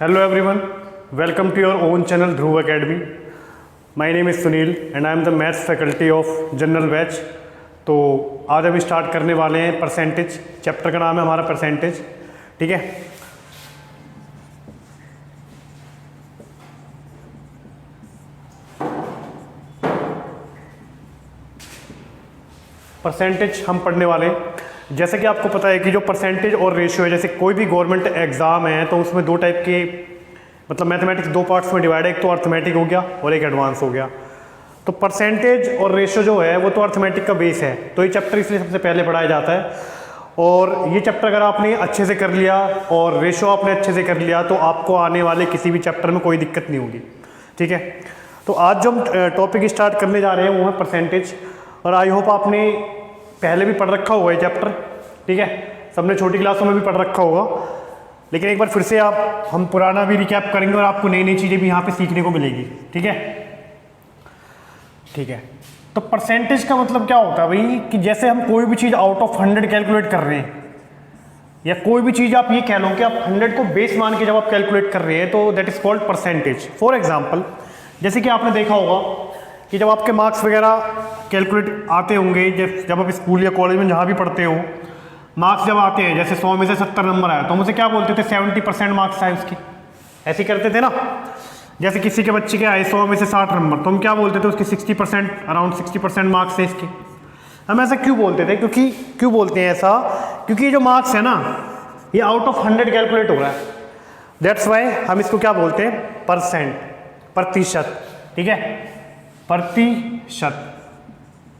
Hello everyone, welcome to your own channel Dhruv Academy. My name is Sunil and I am the maths faculty of General Batch. तो आज हम start करने वाले हैं percentage. Chapter का नाम है हमारा परसेंटेज। ठीक है, परसेंटेज हम पढ़ने वाले हैं। जैसे कि आपको पता है कि जो परसेंटेज और रेशियो है, जैसे कोई भी गवर्नमेंट एग्जाम है तो उसमें दो टाइप के मतलब मैथमेटिक्स दो पार्ट्स में डिवाइड है, एक तो अर्थमेटिक हो गया और एक एडवांस हो गया। तो परसेंटेज और रेशियो जो है वो तो अर्थमेटिक का बेस है, तो ये चैप्टर इसलिए सबसे पहले पढ़ाया जाता है। और ये चैप्टर अगर आपने अच्छे से कर लिया और रेशियो आपने अच्छे से कर लिया तो आपको आने वाले किसी भी चैप्टर में कोई दिक्कत नहीं होगी। ठीक है, तो आज जो हम टॉपिक स्टार्ट करने जा रहे हैं वो है परसेंटेज। और आई होप आपने पहले भी पढ़ रखा होगा ये चैप्टर। ठीक है, सबने छोटी क्लासों में भी पढ़ रखा होगा, लेकिन एक बार फिर से हम पुराना भी रिकैप करेंगे और आपको नई नई चीज़ें भी यहाँ पे सीखने को मिलेगी। ठीक है, ठीक है। तो परसेंटेज का मतलब क्या होता है भाई, कि जैसे हम कोई भी चीज़ आउट ऑफ 100 कैलकुलेट कर रहे हैं, या कोई भी चीज़ आप ये कह लो कि आप 100 को बेस मान के जब आप कैलकुलेट कर रहे हैं तो that is called percentage. For example, जैसे कि आपने देखा होगा कि जब आपके मार्क्स वगैरह कैलकुलेट आते होंगे, जब आप स्कूल या कॉलेज में जहाँ भी पढ़ते हो, मार्क्स जब आते हैं, जैसे 100 में से 70 नंबर आया तो मुझे क्या बोलते थे, 70% मार्क्स आए उसकी, ऐसे करते थे ना। जैसे किसी के बच्चे के आए 100 में से 60 नंबर तो हम क्या बोलते थे, उसके 60%, अराउंड 60% मार्क्स है इसके। हम ऐसा क्यों बोलते थे, क्यों बोलते हैं ऐसा, क्योंकि ये जो मार्क्स है ना ये आउट ऑफ 100 कैलकुलेट हो रहा है। दैट्स वाई हम इसको क्या बोलते हैं, परसेंट, प्रतिशत। ठीक है, प्रतिशत,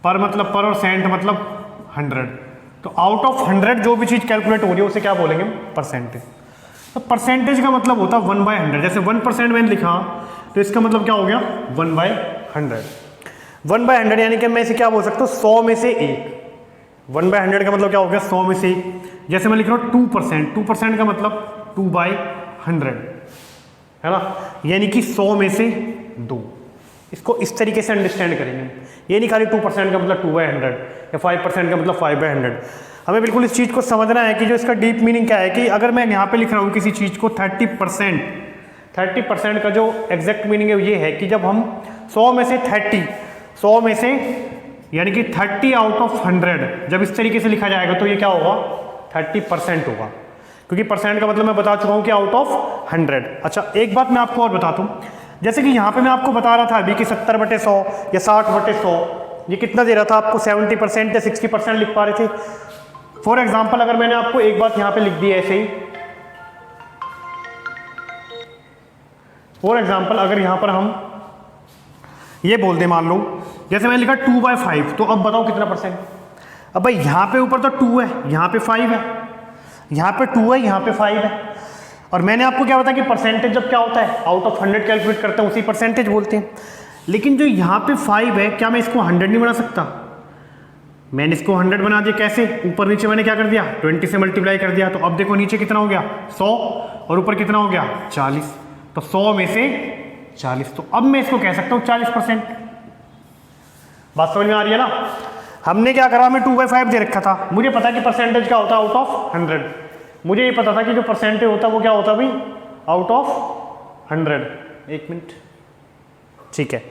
पर मतलब पर और सेंट मतलब 100। तो आउट ऑफ 100 जो भी चीज़ कैलकुलेट हो रही है उसे क्या बोलेंगे, परसेंटेज। तो परसेंटेज का मतलब होता है 1/100। जैसे 1% मैंने लिखा तो इसका मतलब क्या हो गया, 1/100। 1/100 यानी कि मैं इसे क्या बोल सकता हूँ, 100 में से 1। 1/100 का मतलब क्या हो गया, 100 में से 1। जैसे मैं लिख रहा हूँ 2%, 2% का मतलब 2/100 है ना, यानी कि 100 में से 2। इसको इस तरीके से अंडरस्टैंड करेंगे, ये नहीं खाली 2% का मतलब 2/100 या 5% का मतलब 5/100। हमें बिल्कुल इस चीज़ को समझना है कि जो इसका डीप मीनिंग क्या है, कि अगर मैं यहाँ पे लिख रहा हूँ किसी चीज़ को 30% का जो एग्जैक्ट मीनिंग है ये है कि जब हम 100 में से 30, 100 में से यानी कि 30 आउट ऑफ 100 जब इस तरीके से लिखा जाएगा तो ये क्या होगा, 30% होगा, क्योंकि परसेंट का मतलब मैं बता चुका हूँ कि आउट ऑफ 100। अच्छा, एक बात मैं आपको और बताता हूँ, जैसे कि यहाँ पे मैं आपको बता रहा था अभी कि 70/100 या 60/100 ये कितना दे रहा था आपको, 70% या 60% लिख पा रहे थे। फॉर एग्जाम्पल, अगर मैंने आपको एक बात यहाँ पे लिख दी ऐसे ही, फॉर एग्जाम्पल अगर यहाँ पर हम ये बोल दें, मान लो जैसे मैंने लिखा 2/5, तो अब बताओ कितना परसेंट। अब भाई यहाँ पे ऊपर तो 2 है, यहाँ पे 5 है, यहाँ पे 2 है, यहाँ पे 5 है। और मैंने आपको क्या बताया कि परसेंटेज जब क्या होता है, आउट ऑफ 100 कैलकुलेट करते हैं उसी परसेंटेज बोलते हैं। लेकिन जो यहाँ पे 5 है, क्या मैं इसको 100 नहीं बना सकता, मैंने इसको 100 बना दिया। कैसे, ऊपर नीचे मैंने क्या कर दिया, 20 से मल्टीप्लाई कर दिया। तो अब देखो नीचे कितना हो गया, 100, और ऊपर कितना हो गया, 40। तो 100 में से 40, तो अब मैं इसको कह सकता हूँ 40%। बात समझ में आ रही है ना। हमने क्या करा, हमें 2/5 दे रखा था, मुझे पता कि परसेंटेज क्या होता है, आउट ऑफ 100। मुझे ये पता था कि जो परसेंटेज होता है वो क्या होता है भाई, आउट ऑफ 100। एक मिनट, ठीक है।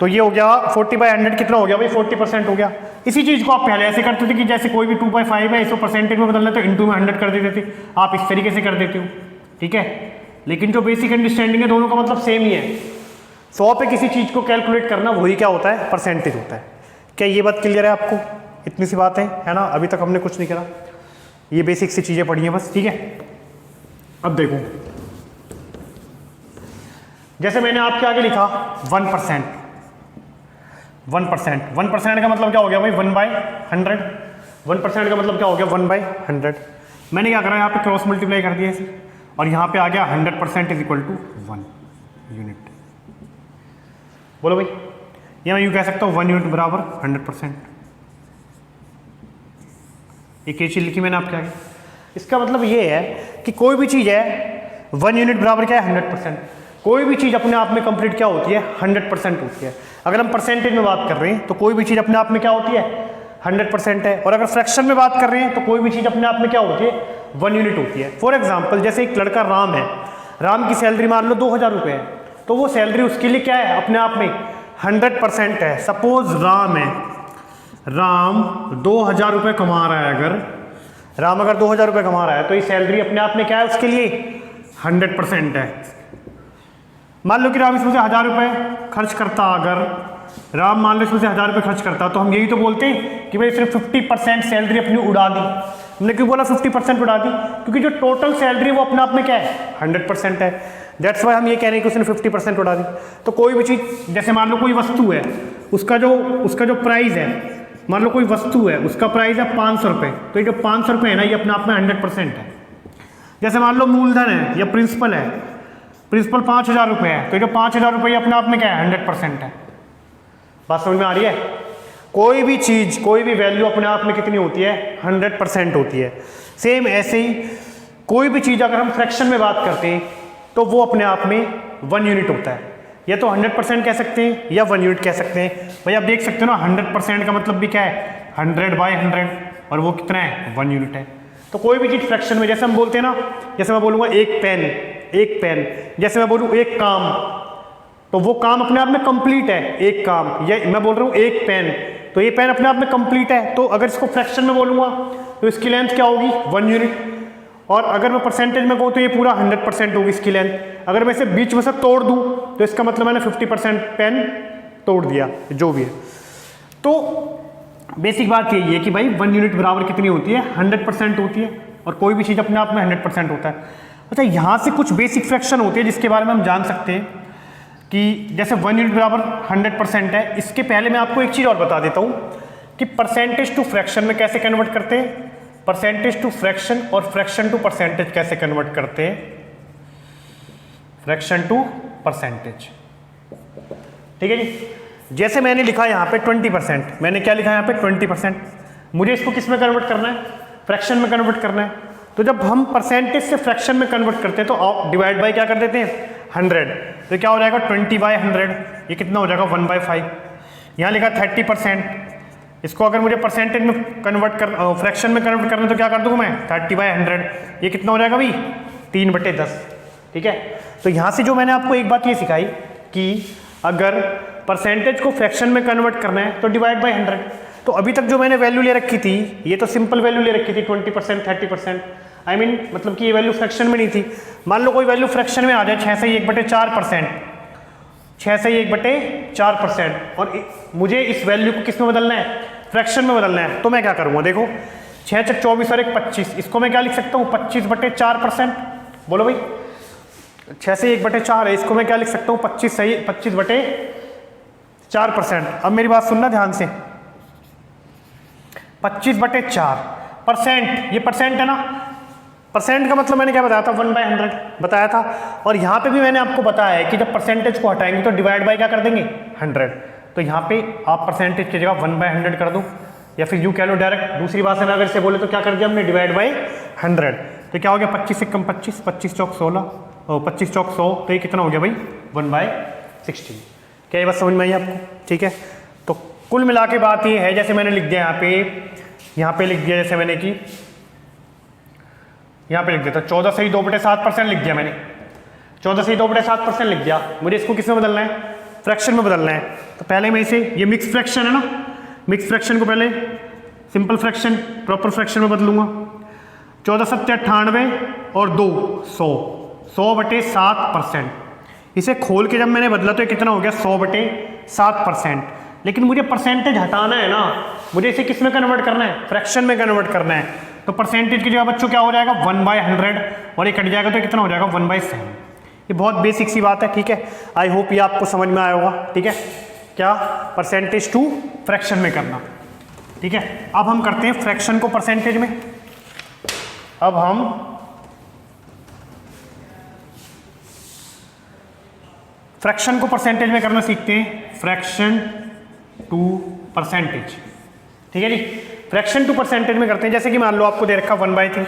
तो ये हो गया 40/100, कितना हो गया भाई, 40% हो गया। इसी चीज़ को आप पहले ऐसे करते थे कि जैसे कोई भी 2/5 है, इसको परसेंटेज में बदलना तो इंटू में 100 कर देते थे, आप इस तरीके से कर देते हो। ठीक है, लेकिन जो बेसिक अंडरस्टैंडिंग है दोनों का मतलब सेम ही है। 100 पे किसी चीज़ को कैलकुलेट करना वही क्या होता है, परसेंटेज होता है। क्या ये बात क्लियर है आपको, इतनी सी बात है ना। अभी तक हमने कुछ नहीं करा, ये बेसिक सी चीज़ें पढ़ी हैं बस। ठीक है, अब देखो जैसे मैंने आपके आगे लिखा 1%, 1% का मतलब क्या हो गया भाई, 1/100। 1% का मतलब क्या हो गया, 1/100। मैंने क्या करा, यहाँ पे क्रॉस मल्टीप्लाई कर दिया इसे, और यहाँ पे आ गया 100% इज इक्वल टू 1 यूनिट। बोलो भाई, या मैं यूँ कह सकता हूँ 1 यूनिट बराबर 100%। एक ये चीज़ लिखी मैंने आपके आगे। इसका मतलब ये है कि कोई भी चीज़ है 1 यूनिट बराबर क्या है, 100%। कोई भी चीज़ अपने आप में कंप्लीट क्या होती है, 100% होती है। अगर हम परसेंटेज में बात कर रहे हैं तो कोई भी चीज़ अपने आप में क्या होती है, 100% है। और अगर फ्रैक्शन में बात कर रहे हैं तो कोई भी चीज़ अपने आप में क्या होती है, 1 यूनिट होती है। फॉर एग्जाम्पल, जैसे एक लड़का राम है, राम की सैलरी मान लो 2000 रुपये है, तो वो सैलरी उसके लिए क्या है, अपने आप में 100% है। सपोज राम है, राम 2000 रुपये कमा रहा है, अगर 2000 रुपये कमा रहा है तो ये सैलरी अपने आप में क्या है, उसके लिए 100% है। मान लो कि राम इसमें से 1000 रुपये खर्च करता, अगर राम मान लो इसमें से 1000 रुपये खर्च करता, तो हम यही तो बोलते हैं कि भाई सिर्फ 50% सैलरी अपनी उड़ा दी। हमने क्यों बोला 50% उड़ा दी, क्योंकि जो टोटल सैलरी वो अपने आप में क्या है, 100% है। दैट्स वाई हम ये कह रहे हैं कि उसने 50% उड़ा दी। तो कोई भी चीज़, जैसे मान लो कोई वस्तु है, उसका जो प्राइस है, मान लो कोई वस्तु है, उसका प्राइस है 500 रुपये, तो ये जो 500 रुपये है ना, ये अपने आप में 100% है। जैसे मान लो मूलधन है या प्रिंसिपल है, प्रिंसिपल 5000 रुपये है, तो ये जो 5000 रुपये अपने आप में क्या है, 100% है। बात समझ में आ रही है? कोई भी चीज़, कोई भी वैल्यू अपने आप में कितनी होती है, 100% होती है। सेम ऐसे ही कोई भी चीज़ अगर हम फ्रैक्शन में बात करते हैं तो वो अपने आप में 1 यूनिट होता है। या तो 100% कह सकते हैं या 1 यूनिट कह सकते हैं। भाई आप देख सकते हो ना, 100% का मतलब भी क्या है, 100/100, और वो कितना है, 1 यूनिट है। तो कोई भी चीज़ फ्रैक्शन में, जैसे हम बोलते हैं ना, जैसे मैं बोलूँगा एक पेन, जैसे मैं बोलूँ एक काम, तो वो काम अपने आप में कंप्लीट है, एक काम। या मैं बोल रहा हूँ एक पेन, तो ये पेन अपने आप में कंप्लीट है। तो अगर इसको फ्रैक्शन में बोलूँगा तो इसकी लेंथ क्या होगी, 1 यूनिट। और अगर मैं परसेंटेज में कहूँ तो ये पूरा 100% होगी इसकी लेंथ। अगर मैं इसे बीच में से तोड़ दूँ तो इसका मतलब मैंने 50% पेन तोड़ दिया, जो भी है। तो बेसिक बात यही है कि भाई 1 यूनिट बराबर कितनी होती है, 100% होती है। और कोई भी चीज़ अपने आप में 100% होता है। अच्छा, यहाँ से कुछ बेसिक फ्रैक्शन होती है जिसके बारे में हम जान सकते हैं कि जैसे 1 यूनिट बराबर 100% है। इसके पहले मैं आपको एक चीज़ और बता देता हूँ कि परसेंटेज टू फ्रैक्शन में कैसे कन्वर्ट करते हैं, परसेंटेज टू फ्रैक्शन और फ्रैक्शन टू परसेंटेज कैसे कन्वर्ट करते हैं, फ्रैक्शन टू परसेंटेज। ठीक है जी। जैसे मैंने लिखा यहाँ पे 20%, मैंने क्या लिखा यहाँ पे 20%, मुझे इसको किस में कन्वर्ट करना है, फ्रैक्शन में कन्वर्ट करना है। तो जब हम परसेंटेज से फ्रैक्शन में कन्वर्ट करते हैं तो डिवाइड बाय क्या कर देते हैं, 100, तो क्या हो जाएगा 20/100, ये कितना हो जाएगा 1/5। यहाँ लिखा 30%, इसको अगर मुझे परसेंटेज में कन्वर्ट कर, फ्रैक्शन में कन्वर्ट करना तो क्या कर दूँगा मैं, 30/100, ये कितना हो जाएगा भाई 3/10। ठीक है। तो यहाँ से जो मैंने आपको एक बात ये सिखाई कि अगर परसेंटेज को फ्रैक्शन में कन्वर्ट करना है तो डिवाइड बाय 100। तो अभी तक जो मैंने वैल्यू ले रखी थी, ये तो सिंपल वैल्यू ले रखी थी 20%, 30%, आई मीन मतलब कि ये वैल्यू फ्रैक्शन में नहीं थी। मान लो कोई वैल्यू फ्रैक्शन में आ जाए 6 से 1/4%, 6 से 1/4%, और मुझे इस वैल्यू को किस में बदलना है, फ्रैक्शन में बदलना है। तो मैं क्या करूँगा, देखो 6 × 24 और 1 25, इसको मैं क्या लिख सकता हूँ 25/4%। बोलो भाई, 6 से 1/4 है, इसको मैं क्या लिख सकता हूँ 25/4%। अब मेरी बात सुनना ध्यान से, 25/4%, ये परसेंट है ना, परसेंट का मतलब मैंने क्या बताया था, 1/100 बताया था। और यहाँ पे भी मैंने आपको बताया है कि जब परसेंटेज को हटाएंगे तो डिवाइड बाय क्या कर देंगे, 100। तो यहाँ पे आप परसेंटेज की जगह 1/100 कर दो, या फिर यूँ कह लो डायरेक्ट, दूसरी बात से मैं अगर से बोले तो क्या कर दिया हमने, डिवाइड बाय 100। तो क्या हो गया 25 से कम 25, 25 चौक 16, और 25 चौक 100, तो ये कितना हो गया भाई 1/16। क्या ये बात समझ में आई आपको? ठीक है। तो कुल मिला के बात ये है, जैसे मैंने लिख दिया यहाँ पे लिख दिया, जैसे मैंने कि यहाँ पे लिख दिया था 14 से 2/7% लिख दिया मैंने, 14 से 2/7% लिख दिया। मुझे इसको किस में बदलना है, फ्रैक्शन में बदलना है। तो पहले मैं इसे, ये मिक्स फ्रैक्शन है ना, मिक्स फ्रैक्शन को पहले सिंपल फ्रैक्शन, प्रॉपर फ्रैक्शन में बदलूंगा। 14 × 7 = 98 और 2 100, 100/7%। इसे खोल के जब मैंने बदला तो ये कितना हो गया 100/7%। लेकिन मुझे परसेंटेज हटाना है ना, मुझे इसे किस में कन्वर्ट करना है, फ्रैक्शन में कन्वर्ट करना है। तो परसेंटेज की जगह बच्चों क्या हो जाएगा 1/100, और ये कट जाएगा तो कितना हो जाएगा 1/7। ये बहुत बेसिक सी बात है। ठीक है, आई होप ये आपको समझ में आया होगा। ठीक है, क्या परसेंटेज टू फ्रैक्शन में करना। ठीक है, अब हम करते हैं फ्रैक्शन को परसेंटेज में। अब हम फ्रैक्शन को परसेंटेज में करना सीखते हैं, फ्रैक्शन टू परसेंटेज। ठीक है जी, फ्रैक्शन टू परसेंटेज में करते हैं। जैसे कि मान लो आपको दे रखा 1/3,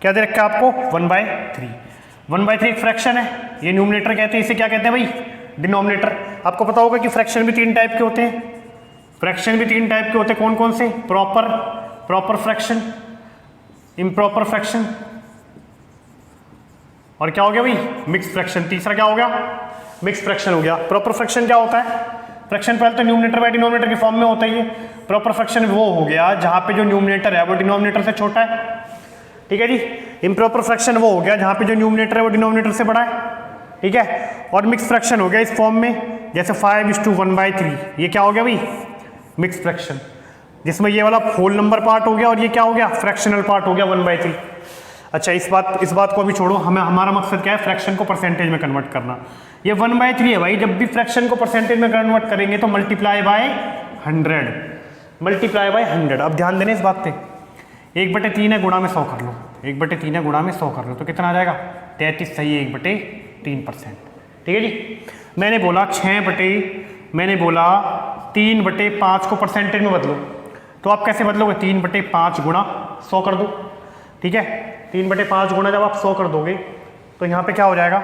क्या दे रखा है आपको 1/3। 1/3 एक फ्रैक्शन है, ये न्यूमरेटर कहते हैं, इसे क्या कहते हैं भाई, डिनोमिनेटर। आपको पता होगा कि फ्रैक्शन भी 3 टाइप के होते हैं, फ्रैक्शन भी 3 टाइप के होते हैं। कौन कौन से, प्रॉपर फ्रैक्शन, इम्प्रॉपर फ्रैक्शन और क्या हो गया भाई, मिक्स फ्रैक्शन। तीसरा क्या हो गया, मिक्स फ्रैक्शन हो गया। प्रॉपर फ्रैक्शन क्या होता है, फ्रैक्शन पहले तो न्यूमरेटर बाय डिनोमिनेटर की फॉर्म में होता ही है। प्रॉपर फ्रैक्शन वो हो गया जहां पे जो न्यूमरेटर है वो डिनोमिनेटर से छोटा है, ठीक है जी। इम्प्रॉपर फ्रैक्शन वो हो गया जहां पे जो न्यूमरेटर है वो डिनोमिनेटर से बड़ा है, ठीक है। और मिक्स फ्रैक्शन हो गया इस फॉर्म में, जैसे 5:1/3, ये क्या हो गया भाई, मिक्स फ्रैक्शन, जिसमें ये वाला होल नंबर पार्ट हो गया और ये क्या हो गया, फ्रैक्शनल पार्ट हो गया 1/3। अच्छा, इस बात को अभी छोड़ो, हमारा मकसद क्या है, फ्रैक्शन को परसेंटेज में कन्वर्ट करना। ये 1/3 है भाई, जब भी फ्रैक्शन को परसेंटेज में कन्वर्ट करेंगे तो मल्टीप्लाई बाय 100, मल्टीप्लाई बाय 100। अब ध्यान देना इस बात पे, 1/3 है, गुणा में 100 कर लो, 1/3 है, गुणा में 100 कर लो, तो कितना आ जाएगा, 33 सही है 1/3%, ठीक है जी। मैंने बोला 3/5 को परसेंटेज में बदलो, तो आप कैसे बदलोगे, 3/5 गुणा 100 कर दो, ठीक है। 3/5 गुणा जब आप 100 कर दोगे तो यहाँ पे क्या हो जाएगा,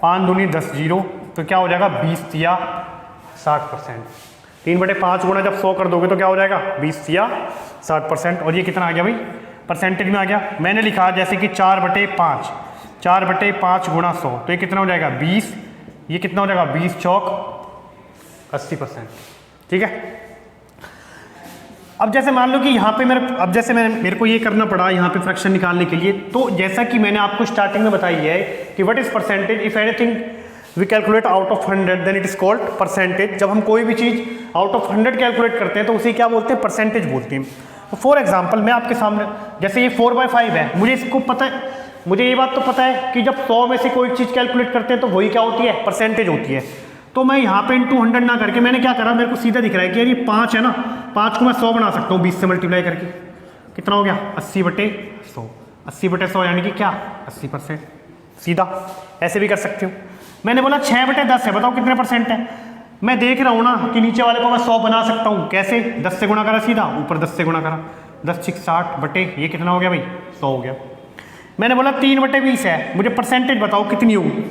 5 दूनी 10 जीरो, तो क्या हो जाएगा 20 या 60%। 3/5 गुणा जब 100 कर दोगे तो क्या हो जाएगा 20 या 60%। और ये कितना आ गया भाई, परसेंटेज में आ गया। मैंने लिखा जैसे कि 4/5 गुणा 100, तो ये कितना हो जाएगा 20, ये कितना हो जाएगा 20 चौक 80%, ठीक है। अब जैसे मान लो कि यहाँ पे मेरे को ये करना पड़ा यहाँ पे फ्रैक्शन निकालने के लिए, तो जैसा कि मैंने आपको स्टार्टिंग में बताई है कि what is percentage, if anything we calculate out of 100 then it is called percentage. जब हम कोई भी चीज़ आउट ऑफ 100 कैलकुलेट करते हैं तो उसे क्या बोलते हैं, परसेंटेज बोलते हैं। तो फॉर एग्जाम्पल मैं आपके सामने, जैसे ये 4/5 है, मुझे इसको पता है, मुझे ये बात तो पता है कि जब 100 में से कोई चीज़ कैलकुलेट करते हैं तो वही क्या होती है, परसेंटेज होती है। तो मैं यहाँ पे इंटू 100 ना करके मैंने क्या करा, मेरे को सीधा दिख रहा है कि यार ये 5 है ना, 5 को मैं 100 बना सकता हूँ 20 से मल्टीप्लाई करके, कितना हो गया 80/100, 80/100 यानी कि क्या 80%, सीधा ऐसे भी कर सकते हो। मैंने बोला 6/10 है, बताओ कितने परसेंट है। मैं देख रहा हूँ ना कि नीचे वाले को मैं 100 बना सकता हूँ, कैसे, 10 से गुणा करा सीधा, ऊपर 10 से गुणा करा, 10×6 60 बटे ये कितना हो गया भाई 100 हो गया। मैंने बोला 3/20 है, मुझे परसेंटेज बताओ कितनी होगी,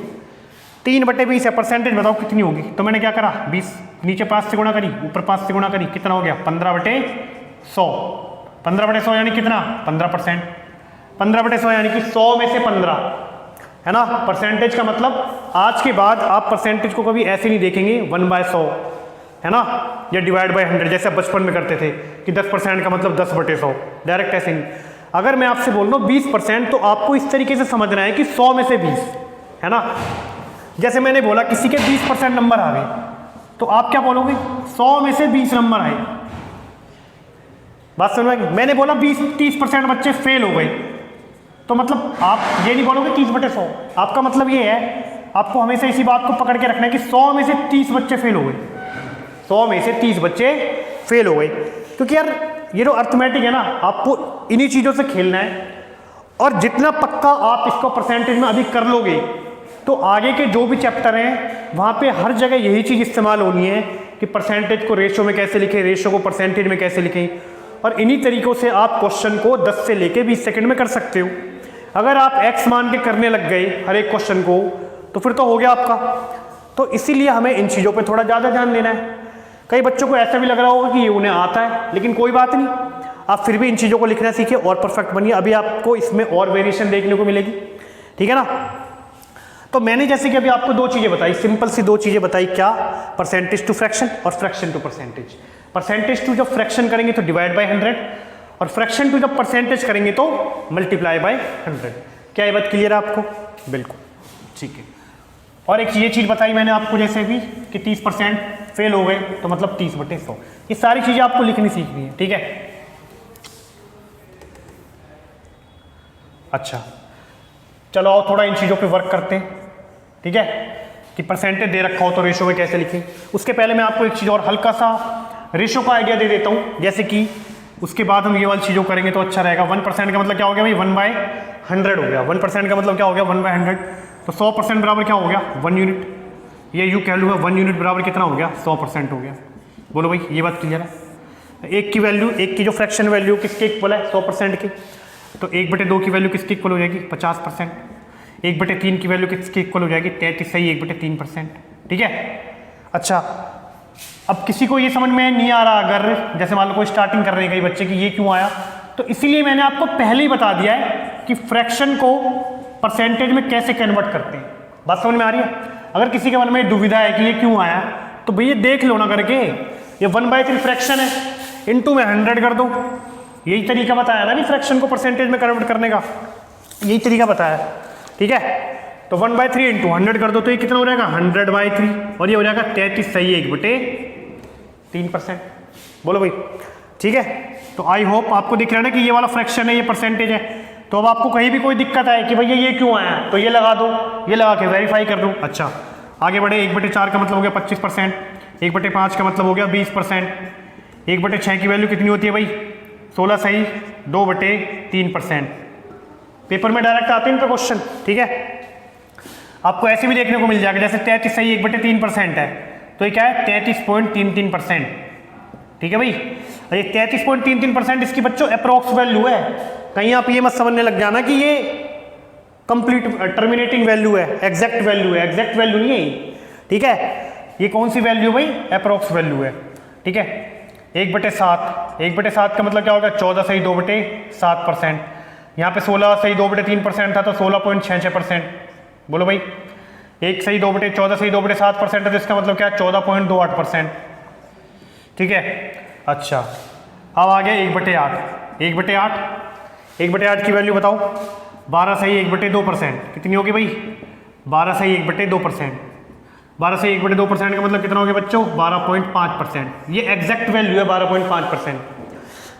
3/20 है, परसेंटेज बताओ कितनी होगी। तो मैंने क्या करा, 20 नीचे 5 से गुणा करी, ऊपर 5 से गुणा करी, कितना हो गया 15/100, 15/100 यानी कितना 15%, 15/100 यानी कि 100 में से 15 है ना। परसेंटेज का मतलब आज के बाद आप परसेंटेज को कभी ऐसे नहीं देखेंगे 1/100 है ना, या डिवाइड बाय 100 जैसे बचपन में करते थे कि 10% का मतलब 10/100, डायरेक्ट ऐसे नहीं। अगर मैं आपसे बोल रहा हूँ 20%, तो आपको इस तरीके से समझना है कि 100 में से 20 है ना। जैसे मैंने बोला किसी के 20% नंबर आ गए, तो आप क्या बोलोगे, 100 में से 20 नंबर आए, बात समझ में आई। मैंने बोला 30% बच्चे फेल हो गए, तो मतलब आप ये नहीं बोलोगे 30/100, आपका मतलब ये है, आपको हमेशा इसी बात को पकड़ के रखना है कि 100 में से 30 बच्चे फेल हो गए, 100 में से 30 बच्चे फेल हो गए। क्योंकि यार ये जो अर्थमेटिक है ना, आपको इन्हीं चीज़ों से खेलना है, और जितना पक्का आप इसको परसेंटेज में अभी कर लोगे तो आगे के जो भी चैप्टर हैं वहाँ पे हर जगह यही चीज़ इस्तेमाल होनी है कि परसेंटेज को रेशो में कैसे लिखें, रेशो को परसेंटेज में कैसे लिखें, और इन्हीं तरीक़ों से आप क्वेश्चन को 10 से लेके 20 सेकंड में कर सकते हो। अगर आप x मान के करने लग गए हर एक क्वेश्चन को तो फिर तो हो गया आपका। तो इसीलिए हमें इन चीज़ों पे थोड़ा ज़्यादा ध्यान देना है। कई बच्चों को ऐसा भी लग रहा होगा कि ये उन्हें आता है, लेकिन कोई बात नहीं, आप फिर भी इन चीज़ों को लिखना सीखिए और परफेक्ट बनिए। अभी आपको इसमें और वेरिएशन देखने को मिलेगी, ठीक है ना। तो मैंने जैसे कि अभी आपको दो चीज़ें बताई, सिंपल सी दो चीज़ें बताई, क्या, परसेंटेज टू फ्रैक्शन और fraction to percentage. Percentage to जब फ्रैक्शन करेंगे तो डिवाइड बाय 100, और फ्रैक्शन टू जब परसेंटेज करेंगे तो मल्टीप्लाई बाय 100। क्या ये बात क्लियर है आपको? बिल्कुल ठीक है। और एक ये चीज़ बताई मैंने आपको जैसे भी कि 30% फेल हो गए तो मतलब 30/100। ये सारी चीज़ें आपको लिखनी सीखनी है, ठीक है। अच्छा चलो आओ थोड़ा इन चीज़ों पे वर्क करते हैं, ठीक है, कि परसेंटेज दे रखा हो तो रेशो में कैसे लिखें। उसके पहले मैं आपको एक चीज़ और हल्का सा रेशो का आइडिया दे देता हूँ, जैसे कि उसके बाद हम ये वाली चीज़ों करेंगे तो अच्छा रहेगा। 1% का मतलब क्या हो गया भाई, 1/100 हो गया। 1% का मतलब क्या हो गया, 1/100। तो 100% बराबर क्या हो गया, 1 यूनिट। ये यूँ कह लूँगा 1 यूनिट बराबर कितना हो गया, 100% हो गया। बोलो भाई ये बात क्लियर है। एक की वैल्यू, एक की जो फ्रैक्शन वैल्यू किसके इक्वल है, 100% की, तो 1/2 की वैल्यू किसके इक्वल हो जाएगी, 50%। 1/3 की वैल्यू किसके इक्वल हो जाएगी, 33 सही 1/3%, ठीक है। अच्छा अब किसी को ये समझ में नहीं आ रहा, अगर जैसे मान लो कोई स्टार्टिंग कर रहे हैं कई बच्चे की ये क्यों आया, तो इसीलिए मैंने आपको पहले ही बता दिया है कि फ्रैक्शन को परसेंटेज में कैसे कन्वर्ट करते हैं, बात समझ में आ रही है। अगर किसी के मन में दुविधा है कि ये क्यों आया, तो भैया देख लो ना करके, ये 1/3 फ्रैक्शन है, इनटू में 100 कर दो, यही तरीका बताया ना नहीं फ्रैक्शन को परसेंटेज में कन्वर्ट करने का, यही तरीका बताया, ठीक है। तो 1/3 इंटू 100 कर दो, तो ये कितना हो जाएगा 100/3, और ये हो जाएगा 33 सही 1/3%। बोलो भाई, ठीक है। तो आई होप आपको दिख रहा है ना कि ये वाला फ्रैक्शन है, ये परसेंटेज है। तो अब आपको कहीं भी कोई दिक्कत आए कि भैया ये क्यों आया, तो ये लगा दो, ये लगा के वेरीफाई कर दो। अच्छा आगे बढ़े, 1/4 का मतलब हो गया 25%, 1/5 का मतलब हो गया 20%, 1/6 की वैल्यू कितनी होती है भाई 16 सही 2/3%। पेपर में डायरेक्ट आते हैं इनका क्वेश्चन, ठीक है। आपको ऐसे भी देखने को मिल जाएगा, जैसे 33 सही 1/3% है, तो ये क्या है 33.33%, ठीक है भाई। ये 33.33% इसकी बच्चों अप्रोक्स वैल्यू है, कहीं आप ये मत समझने लग जाना कि ये कंप्लीट टर्मिनेटिंग वैल्यू है, एग्जैक्ट वैल्यू है, एग्जैक्ट वैल्यू नहीं है, ठीक है। ये कौन सी वैल्यू भाई, अप्रोक्स वैल्यू है, ठीक है। 1/7, 1/7 का मतलब क्या होगा 14 सही 2/7%, यहाँ पे 16 सही 2/3% था, तो 16.66%। बोलो भाई, 1 सही 14 सही 2/7% है, तो इसका मतलब क्या है 14.28%, ठीक है। अच्छा अब आ गया 1/8, 1/8 की वैल्यू बताओ, 12 सही 1/2%, कितनी होगी भाई 12 सही 1/2%, 12 सही 1/2% का मतलब कितना हो गया बच्चों 12.5%, ये एग्जैक्ट वैल्यू है 12.5%।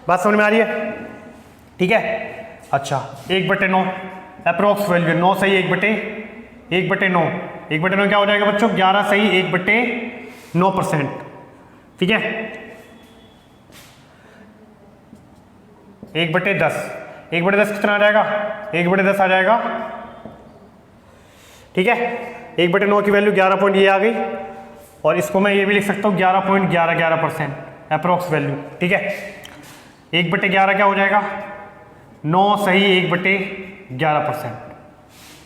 बात समझ में आ रही है, ठीक है। अच्छा 1/9 अप्रोक्स वैल्यू 9 सही 1/9, 1/9 क्या हो जाएगा बच्चों 11 सही 1/9%, ठीक है। 1/10, 1/10 कितना आ जाएगा 1/10 आ जाएगा, ठीक है। 1/9 की वैल्यू 11 पॉइंट ये आ गई, और इसको मैं ये भी लिख सकता हूँ 11.11% अप्रोक्स वैल्यू, ठीक है। 1/11 क्या हो जाएगा 9 सही 1/11%,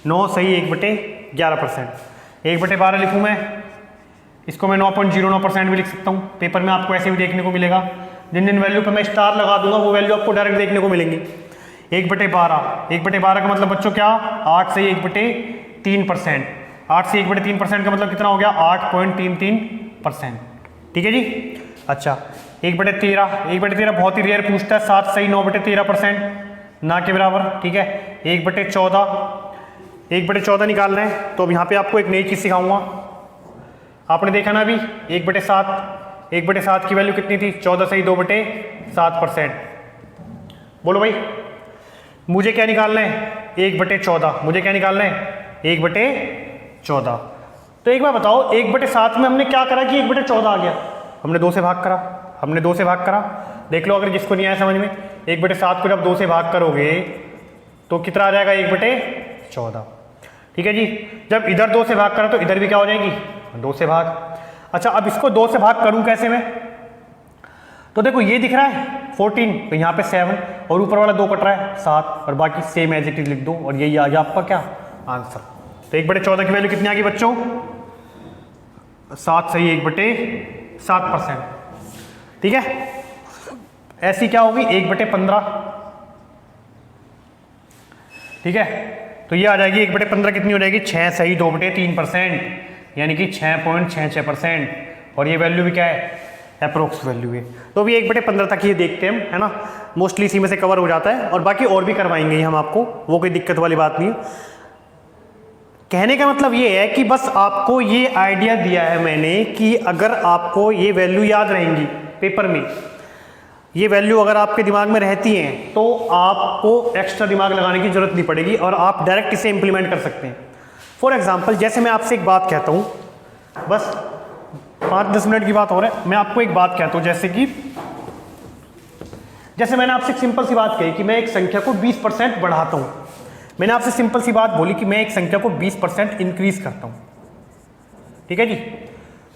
9 सही 1/11%। 1/12 लिखूँ मैं, इसको मैं 9.09% भी लिख सकता हूँ, पेपर में आपको ऐसे भी देखने को मिलेगा, जिन जिन वैल्यू पे मैं स्टार लगा दूंगा वो वैल्यू आपको डायरेक्ट देखने को मिलेंगी। 1/12 का मतलब बच्चों क्या 8 से 1/3%, 8 से 1/3% का मतलब कितना हो गया 8.33%, ठीक है जी। अच्छा 1/13 बहुत ही रेयर पूछता है, 7 सही 9/13% ना के बराबर, ठीक है। 1/14 निकालना है, तो अब यहाँ पे आपको एक नई चीज़ सिखाऊंगा। आपने देखा ना अभी 1/7 की वैल्यू कितनी थी 14 सही 2/7%। बोलो भाई मुझे क्या निकालना है 1/14, मुझे क्या निकालना है 1/14। तो एक बार बताओ 1/7 में हमने क्या करा कि 1/14 आ गया, हमने 2 से भाग करा, हमने 2 से भाग करा। देख लो अगर जिसको नहीं आया समझ में, 1/7 को जब 2 से भाग करोगे तो कितना आ जाएगा 1/14, ठीक है जी। जब इधर 2 से भाग करा तो इधर भी क्या हो जाएगी 2 से भाग। अच्छा अब इसको 2 से भाग करूं कैसे मैं, तो देखो ये दिख रहा है 14, तो यहाँ पे 7 और ऊपर वाला 2 कट रहा है 7, और बाकी सेम एज इट इज लिख दो, और यही आ गया आपका क्या आंसर। तो 1/14 की वैल्यू कितनी आ गई बच्चों 7 सही 1/7%, ठीक है। ऐसी क्या होगी 1/15, ठीक है। तो ये आ जाएगी 1/15 कितनी हो जाएगी 6 सही 2/3%, यानी कि 6.66%, और ये वैल्यू भी क्या है अप्रोक्स वैल्यू है। तो अभी 1/15 तक ये देखते हैं हम, है ना, मोस्टली इसी में से कवर हो जाता है, और बाकी और भी करवाएंगे हम आपको, वो कोई दिक्कत वाली बात नहीं है। कहने का मतलब ये है कि बस आपको ये आइडिया दिया है मैंने कि अगर आपको ये वैल्यू याद रहेंगी पेपर में, ये वैल्यू अगर आपके दिमाग में रहती हैं तो आपको एक्स्ट्रा दिमाग लगाने की जरूरत नहीं पड़ेगी, और आप डायरेक्ट इसे इंप्लीमेंट कर सकते हैं। फॉर एग्जाम्पल जैसे मैं आपसे एक बात कहता हूँ, बस 5-10 मिनट की बात हो रहा है, मैं आपको एक बात कहता हूँ, जैसे मैंने आपसे एक सिंपल सी बात कही कि मैं एक संख्या को 20% बढ़ाता हूँ, मैंने आपसे सिंपल सी बात बोली कि मैं एक संख्या को 20% इंक्रीज करता हूँ, ठीक है जी।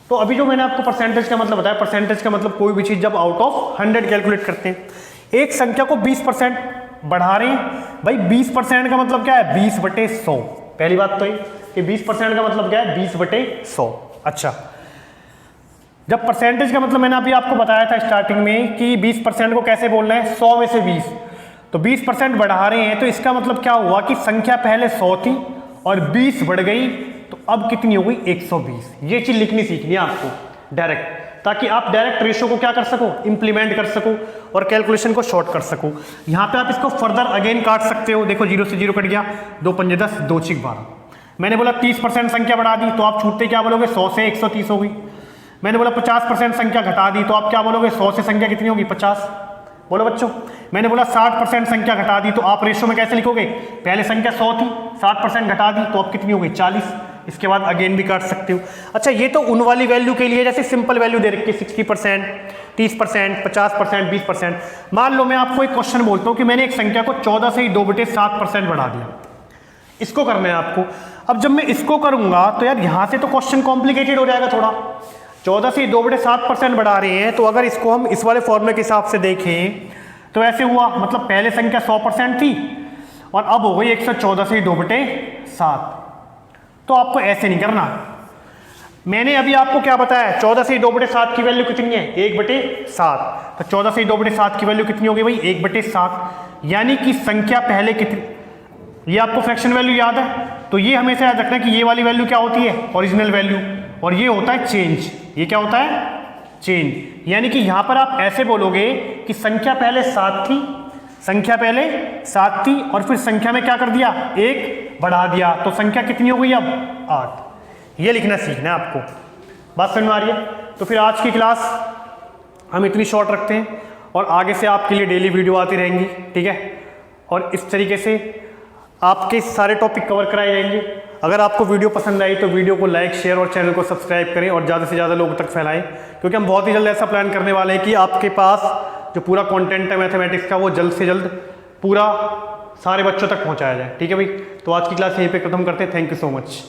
तो अभी जो मैंने आपको परसेंटेज का मतलब बताया, परसेंटेज का मतलब कोई भी चीज़ जब आउट ऑफ 100 कैलकुलेट करते हैं, एक संख्या को 20% बढ़ा रहे हैं, भाई 20% का मतलब क्या है 20/100, पहली बात तो ये कि 20% का मतलब क्या है 20/100। अच्छा जब परसेंटेज का मतलब मैंने अभी आपको बताया था स्टार्टिंग में कि 20% को कैसे बोलना है 100 में से 20, तो 20% बढ़ा रहे हैं, तो इसका मतलब क्या हुआ कि संख्या पहले 100 थी और 20 बढ़ गई, तो अब कितनी हो गई 120। ये चीज लिखनी सीखनी है आपको डायरेक्ट, ताकि आप डायरेक्ट रेशियो को क्या कर सको, इंप्लीमेंट कर सको और कैलकुलेशन को शॉर्ट कर सको। यहाँ पे आप इसको फर्दर अगेन काट सकते हो। देखो 0 से 0 कट गया, 2 पंजे 10, 2 6 12। मैंने बोला 30% संख्या बढ़ा दी, तो आप छूटते क्या बोलोगे, 100 से 130 हो गई। मैंने बोला 50% संख्या घटा दी, तो आप क्या बोलोगे, 100 से संख्या कितनी होगी, 50। बोलो बच्चों। मैंने बोला 60% संख्या घटा दी, तो आप रेशियो में कैसे लिखोगे, पहले संख्या 100 थी, 60% घटा दी, तो अब कितनी हो गई, 40। इसके बाद अगेन भी काट सकते हो। अच्छा, ये तो उन वाली वैल्यू के लिए जैसे सिंपल वैल्यू दे रखी है 60%, 30%, 50%, 20%। मान लो मैं आपको एक क्वेश्चन बोलता हूँ कि मैंने एक संख्या को 14 से ही 2/7% बढ़ा दिया, इसको करना है आपको। अब जब मैं इसको करूंगा तो यार यहाँ से तो क्वेश्चन कॉम्प्लिकेटेड हो जाएगा थोड़ा। 14 से 2/7% बढ़ा रहे हैं, तो अगर इसको हम इस वाले फॉर्मूले के हिसाब से देखें तो ऐसे हुआ, मतलब पहले संख्या 100% थी और अब हो गई 114 से 2/7। तो आपको ऐसे नहीं करना। मैंने अभी आपको क्या बताया, 14 से 2/7 की वैल्यू कितनी है, 1/7। तो 14 से 2/7 की वैल्यू कितनी होगी भाई, 1/7। यानी कि संख्या पहले कितनी, ये आपको फ्रैक्शन वैल्यू याद है, तो ये हमेशा याद रखना कि ये वाली वैल्यू क्या होती है, ओरिजिनल वैल्यू, और ये होता है चेंज। ये क्या होता है, चेंज। यानी कि यहां पर आप ऐसे बोलोगे कि संख्या पहले 7 थी, संख्या पहले 7 थी और फिर संख्या में क्या कर दिया, 1 बढ़ा दिया, तो संख्या कितनी हो गई अब 8। ये लिखना सीखना है आपको। बात समझ में आ रही है? तो फिर आज की क्लास हम इतनी शॉर्ट रखते हैं और आगे से आपके लिए डेली वीडियो आती रहेंगी, ठीक है। और इस तरीके से आपके सारे टॉपिक कवर कराए जाएंगे। अगर आपको वीडियो पसंद आई तो वीडियो को लाइक, शेयर और चैनल को सब्सक्राइब करें और ज़्यादा से ज़्यादा लोगों तक फैलाएं, क्योंकि हम बहुत ही जल्द ऐसा प्लान करने वाले हैं कि आपके पास जो पूरा कंटेंट है मैथमेटिक्स का वो जल्द से जल्द पूरा सारे बच्चों तक पहुंचाया जाए, ठीक है भाई। तो आज की क्लास यहीं पे खत्म करते हैं। Thank you so much.